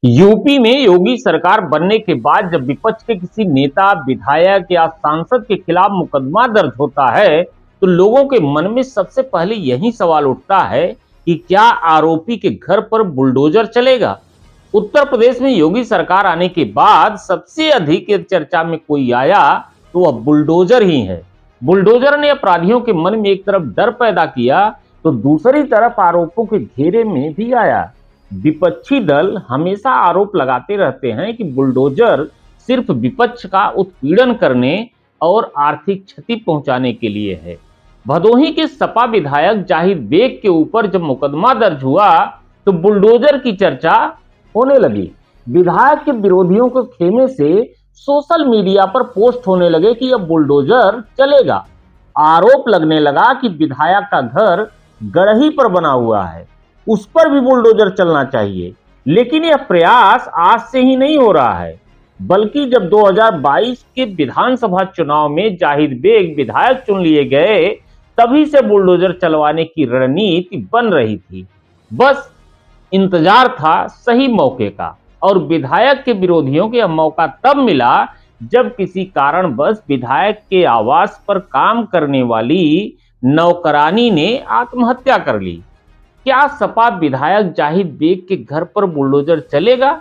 UP में योगी सरकार बनने के बाद जब विपक्ष के किसी नेता, विधायक या सांसद के खिलाफ मुकदमा दर्ज होता है, तो लोगों के मन में सबसे पहले यही सवाल उठता है कि क्या आरोपी के घर पर बुलडोजर चलेगा। उत्तर प्रदेश में योगी सरकार आने के बाद सबसे अधिक चर्चा में कोई आया तो वह बुलडोजर ही है। बुलडोजर ने अपराधियों के मन में एक तरफ डर पैदा किया तो दूसरी तरफ आरोपों के घेरे में भी आया। विपक्षी दल हमेशा आरोप लगाते रहते हैं कि बुलडोजर सिर्फ विपक्ष का उत्पीड़न करने और आर्थिक क्षति पहुंचाने के लिए है। भदोही के सपा विधायक जाहिद बेग के ऊपर जब मुकदमा दर्ज हुआ तो बुलडोजर की चर्चा होने लगी। विधायक के विरोधियों के खेमे से सोशल मीडिया पर पोस्ट होने लगे कि अब बुलडोजर चलेगा। आरोप लगने लगा कि विधायक का घर गढ़ही पर बना हुआ है, उस पर भी बुलडोजर चलना चाहिए। लेकिन यह प्रयास आज से ही नहीं हो रहा है, बल्कि जब 2022 के विधानसभा चुनाव में जाहिद बेग विधायक चुन लिए गए, तभी से बुलडोजर चलवाने की रणनीति बन रही थी। बस इंतजार था सही मौके का, और विधायक के विरोधियों को यह मौका तब मिला जब किसी कारणवश विधायक के आवास पर काम करने वाली नौकरानी ने आत्महत्या कर ली। क्या सपा विधायक जाहिद बेग के घर पर बुलडोजर चलेगा?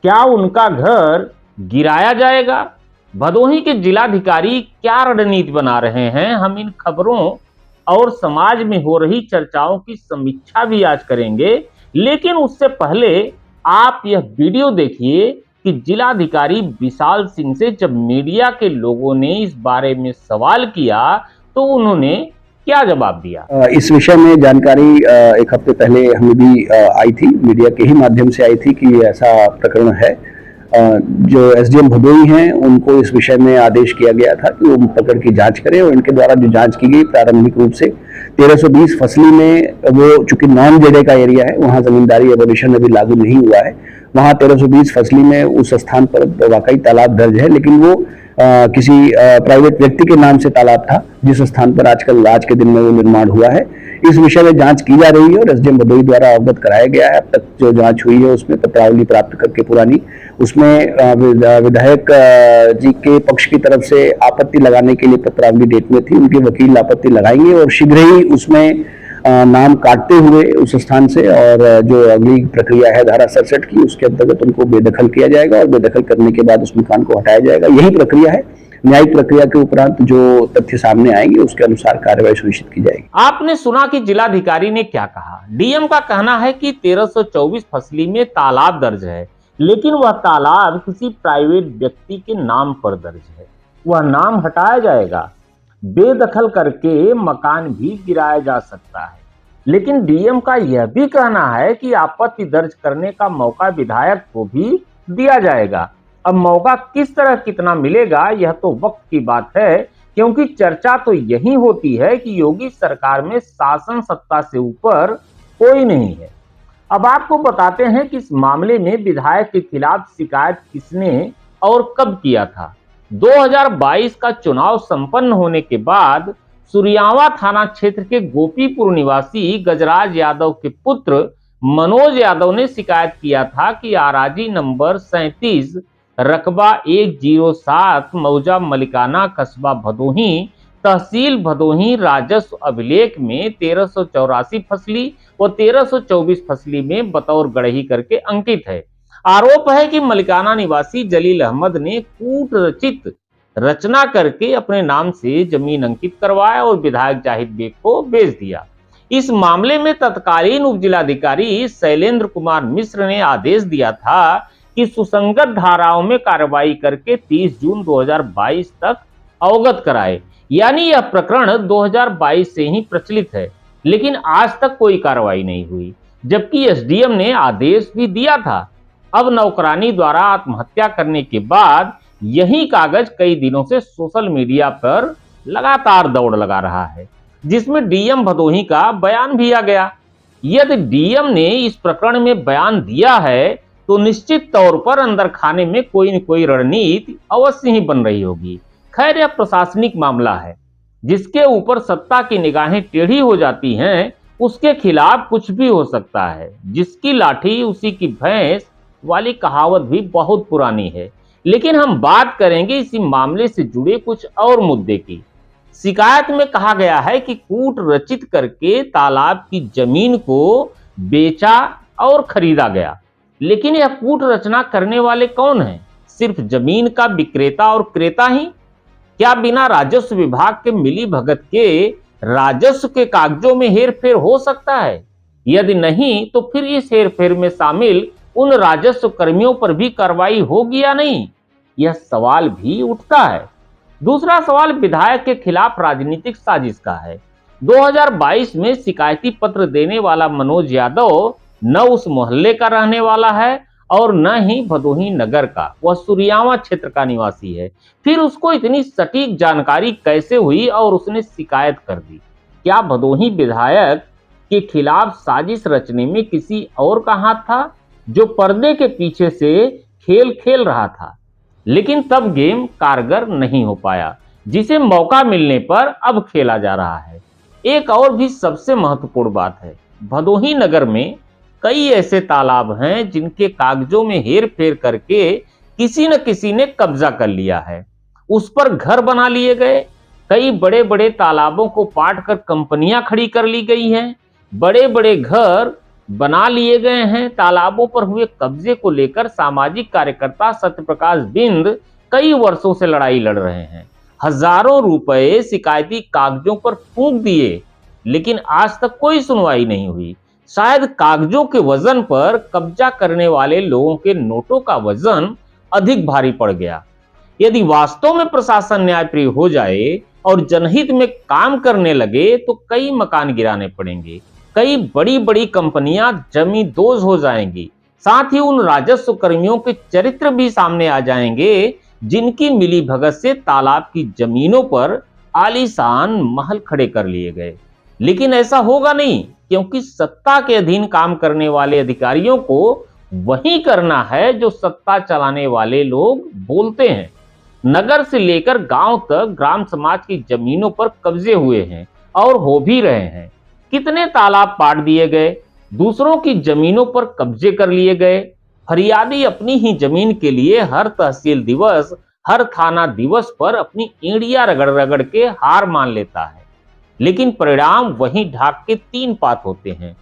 क्या उनका घर गिराया जाएगा? भदोही के जिलाधिकारी क्या रणनीति बना रहे हैं? हम इन खबरों और समाज में हो रही चर्चाओं की समीक्षा भी आज करेंगे, लेकिन उससे पहले आप यह वीडियो देखिए कि जिलाधिकारी विशाल सिंह से जब मीडिया के लोगों ने इस बारे में सवाल किया तो उन्होंने क्या जवाब दिया। इस विषय में जानकारी एक हफ्ते पहले हमें भी आई थी, मीडिया के ही माध्यम से आई थी कि ऐसा प्रकरण है। जो एसडीएम भदोही हैं उनको इस विषय में आदेश किया गया था कि वो प्रकरण की जांच करें, और इनके द्वारा जो जांच की गई प्रारंभिक रूप से 1320 फसली में, वो चूंकि नॉन जेडे का एरिया है, वहाँ जमींदारी एबोलिशन अभी लागू नहीं हुआ है, वहाँ 1320 फसली में उस स्थान पर वाकई तालाब दर्ज है, लेकिन वो किसी प्राइवेट व्यक्ति के नाम से तालाब था, जिस स्थान पर आज के दिन में वो निर्माण हुआ है। इस विषय में जांच की जा रही है और एसडीएम भदोही द्वारा अवगत कराया गया है। अब तक जो जांच हुई है उसमें पत्रावली प्राप्त करके पुरानी, उसमें विधायक जी के पक्ष की तरफ से आपत्ति लगाने के लिए पत्रावली डेट में थी, उनके वकील आपत्ति लगाएंगे और शीघ्र ही उसमें नाम काटते हुए उस स्थान से, और जो अगली प्रक्रिया है धारा 67 की, उसके अंतर्गत उनको बेदखल किया जाएगा और बेदखल करने के बाद उस मकान को हटाया जाएगा। यही प्रक्रिया है। न्यायिक प्रक्रिया के उपरांत जो तथ्य सामने आएंगे उसके अनुसार कार्रवाई सुनिश्चित की जाएगी। आपने सुना कि जिलाधिकारी ने क्या कहा। डीएम का कहना है कि 1324 फसली में तालाब दर्ज है, लेकिन वह तालाब किसी प्राइवेट व्यक्ति के नाम पर दर्ज है। वह नाम हटाया जाएगा, बेदखल करके मकान भी गिराया जा सकता है। लेकिन डीएम का यह भी कहना है कि आपत्ति दर्ज करने का मौका विधायक को भी दिया जाएगा। अब मौका किस तरह कितना मिलेगा यह तो वक्त की बात है, क्योंकि चर्चा तो यही होती है कि योगी सरकार में शासन सत्ता से ऊपर कोई नहीं है। अब आपको बताते हैं कि इस मामले में विधायक के खिलाफ शिकायत किसने और कब किया था। 2022 का चुनाव संपन्न होने के बाद सुरियावा थाना क्षेत्र के गोपीपुर निवासी गजराज यादव के पुत्र मनोज यादव ने शिकायत किया था कि आराजी नंबर 37 रकबा 107 मौजा मलिकाना कस्बा भदोही तहसील भदोही राजस्व अभिलेख में 1384 फसली व 1324 फसली में बतौर गढ़ही करके अंकित है। आरोप है कि मलिकाना निवासी जलील अहमद ने कूट रचित रचना करके अपने नाम से जमीन अंकित करवाया और विधायक जाहिद बेग को बेच दिया। इस मामले में तत्कालीन उप जिलाधिकारी शैलेंद्र कुमार मिश्र ने आदेश दिया था कि सुसंगत धाराओं में कार्रवाई करके 30 जून 2022 तक अवगत कराए। यानी यह प्रकरण 2022 से ही प्रचलित है, लेकिन आज तक कोई कार्रवाई नहीं हुई, जबकि एसडीएम ने आदेश भी दिया था। अब नौकरानी द्वारा आत्महत्या करने के बाद यही कागज कई दिनों से सोशल मीडिया पर लगातार दौड़ लगा रहा है, जिसमें डीएम भदोही का बयान भी आ गया। यदि डीएम ने इस प्रकरण में बयान दिया है तो निश्चित तौर पर अंदर खाने में कोई न कोई रणनीति अवश्य ही बन रही होगी। खैर, यह प्रशासनिक मामला है, जिसके ऊपर सत्ता की निगाहें टेढ़ी हो जाती हैं, उसके खिलाफ कुछ भी हो सकता है। जिसकी लाठी उसी की भैंस वाली कहावत भी बहुत पुरानी है। लेकिन हम बात करेंगे इसी मामले से जुड़े कुछ और मुद्दे की। शिकायत में कहा गया है कि कूट रचित करके तालाब की जमीन को बेचा और खरीदा गया। लेकिन यह कूट रचना करने वाले कौन हैं? सिर्फ जमीन का विक्रेता और क्रेता ही? क्या बिना राजस्व विभाग के मिली भगत के राजस्व के कागजों में हेरफेर हो सकता है? यदि नहीं, तो फिर इस हेरफेर में शामिल उन राजस्व कर्मियों पर भी कार्रवाई होगी या नहीं? यह सवाल भी उठता है। दूसरा सवाल विधायक के खिलाफ राजनीतिक साजिश का है। 2022 में शिकायती पत्र देने वाला मनोज यादव न उस मोहल्ले का रहने वाला है और न ही भदोही नगर का, वह सुरियावा क्षेत्र का निवासी है। फिर उसको इतनी सटीक जानकारी कैसे हुई और उसने शिकायत कर दी? क्या भदोही विधायक के खिलाफ साजिश रचने में किसी और का हाथ था, जो पर्दे के पीछे से खेल खेल रहा था? लेकिन तब गेम कारगर नहीं हो पाया, जिसे मौका मिलने पर अब खेला जा रहा है। एक और भी सबसे महत्वपूर्ण बात है, भदोही नगर में कई ऐसे तालाब हैं जिनके कागजों में हेर फेर करके किसी न किसी ने कब्जा कर लिया है, उस पर घर बना लिए गए। कई बड़े बड़े तालाबों को पाट कर कंपनियां खड़ी कर ली गई हैं, बड़े बड़े घर बना लिए गए हैं। तालाबों पर हुए कब्जे को लेकर सामाजिक कार्यकर्ता सत्यप्रकाश बिंद कई वर्षों से लड़ाई लड़ रहे हैं। हजारों रुपए शिकायती कागजों पर फूंक दिए, लेकिन आज तक कोई सुनवाई नहीं हुई। शायद कागजों के वजन पर कब्जा करने वाले लोगों के नोटों का वजन अधिक भारी पड़ गया। यदि वास्तव में प्रशासन न्यायप्रिय हो जाए और जनहित में काम करने लगे तो कई मकान गिराने पड़ेंगे, कई बड़ी बड़ी कंपनियां जमींदोज हो जाएंगी, साथ ही उन राजस्व कर्मियों के चरित्र भी सामने आ जाएंगे जिनकी मिलीभगत से तालाब की जमीनों पर आलीशान महल खड़े कर लिए गए। लेकिन ऐसा होगा नहीं, क्योंकि सत्ता के अधीन काम करने वाले अधिकारियों को वही करना है जो सत्ता चलाने वाले लोग बोलते हैं। नगर से लेकर गांव तक ग्राम समाज की जमीनों पर कब्जे हुए हैं और हो भी रहे हैं। कितने तालाब पाट दिए गए, दूसरों की जमीनों पर कब्जे कर लिए गए। फरियादी अपनी ही जमीन के लिए हर तहसील दिवस, हर थाना दिवस पर अपनी एड़ियां रगड़ रगड़ के हार मान लेता है, लेकिन परिणाम वहीं ढाक के तीन पात होते हैं।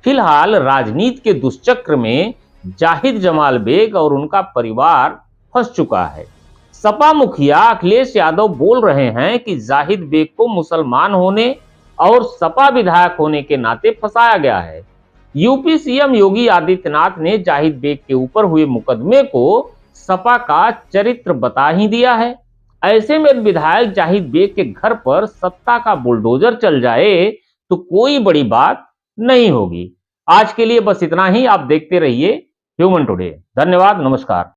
फिलहाल राजनीति के दुष्चक्र में जाहिद जमाल बेग और उनका परिवार फंस चुका है। सपा मुखिया अखिलेश यादव बोल रहे हैं कि जाहिद बेग को मुसलमान होने और सपा विधायक होने के नाते फंसाया गया है। यूपी सीएम योगी आदित्यनाथ ने जाहिद बेग के ऊपर हुए मुकदमे को सपा का चरित्र बता ही दिया है। ऐसे में विधायक जाहिद बेग के घर पर सत्ता का बुलडोजर चल जाए तो कोई बड़ी बात नहीं होगी। आज के लिए बस इतना ही। आप देखते रहिए ह्यूमन टुडे। धन्यवाद, नमस्कार।